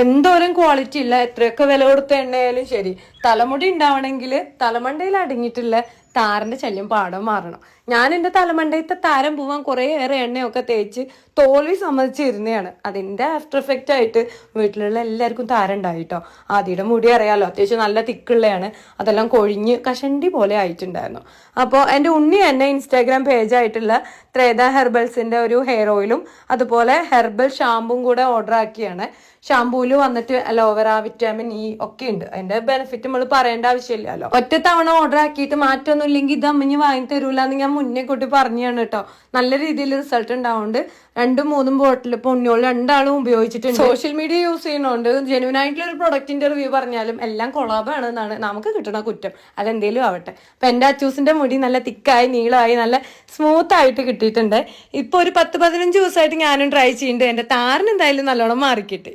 എന്തോരം ക്വാളിറ്റി ഇല്ല, എത്രയൊക്കെ വില കൊടുത്ത എണ്ണയായാലും ശരി, തലമുടി ഉണ്ടാവണമെങ്കിൽ തലമണ്ടയിൽ അടങ്ങിയിട്ടുള്ള താരന്റെ ശല്യം പാടം മാറണം. ഞാൻ എൻ്റെ തലമണ്ടയത്തെ താരം പോവാൻ കുറേയേറെ എണ്ണയൊക്കെ തേച്ച് തോൽവി സമ്മതിച്ചിരുന്നതാണ്. അതിൻ്റെ ആഫ്റ്റർ എഫക്റ്റ് ആയിട്ട് വീട്ടിലുള്ള എല്ലാവർക്കും താരം ഉണ്ടായിട്ടോ. ആദ്യയുടെ മുടി അറിയാലോ, അത്യാവശ്യം നല്ല തിക്കുള്ളതാണ്. അതെല്ലാം കൊഴിഞ്ഞ് കഷണ്ടി പോലെ ആയിട്ടുണ്ടായിരുന്നു. അപ്പോൾ എൻ്റെ ഉണ്ണി തന്നെ ഇൻസ്റ്റാഗ്രാം പേജായിട്ടുള്ള ത്രേത ഹെർബൽസിൻ്റെ ഒരു ഹെയർ ഓയിലും അതുപോലെ ഹെർബൽ ഷാമ്പും കൂടെ ഓർഡർ ആക്കിയാണ്. ഷാമ്പൂല് വന്നിട്ട് അലോവേറ, വിറ്റാമിൻ ഇ ഒക്കെ ഉണ്ട്. അതിന്റെ ബെനിഫിറ്റ് നമ്മൾ പറയേണ്ട ആവശ്യമില്ലല്ലോ. ഒറ്റ തവണ ഓർഡർ ആക്കിയിട്ട് മാറ്റമൊന്നും ഇല്ലെങ്കിൽ ഇത് അമ്മഞ്ഞ് വാങ്ങി തരൂല എന്ന് ഞാൻ മുന്നേ കൂട്ടി പറഞ്ഞാണ് കേട്ടോ. നല്ല രീതിയിൽ റിസൾട്ട് ഉണ്ടാവുന്നുണ്ട്. 2-3 ബോട്ടിൽ ഇപ്പൊ ഉണ്ണിയോൾ രണ്ടാളും ഉപയോഗിച്ചിട്ടുണ്ട്. സോഷ്യൽ മീഡിയ യൂസ് ചെയ്യുന്നതുകൊണ്ട് ജെന്യൂൻ ആയിട്ടുള്ള ഒരു പ്രൊഡക്റ്റിന്റെ റിവ്യൂ പറഞ്ഞാലും എല്ലാം കൊളാബാണ് എന്നാണ് നമുക്ക് കിട്ടുന്ന കുറ്റം. അതെന്തേലും ആവട്ടെ. അപ്പൊ എന്റെ അച്ചൂസിന്റെ മുടി നല്ല തിക്കായി നീളമായി നല്ല സ്മൂത്ത് ആയിട്ട് കിട്ടിയിട്ടുണ്ട്. ഇപ്പൊ ഒരു 10-15 ദിവസമായിട്ട് ഞാനും ട്രൈ ചെയ്യുന്നുണ്ട്. എന്റെ താരൻ എന്തായാലും നല്ലോണം മാറിക്കിട്ടി.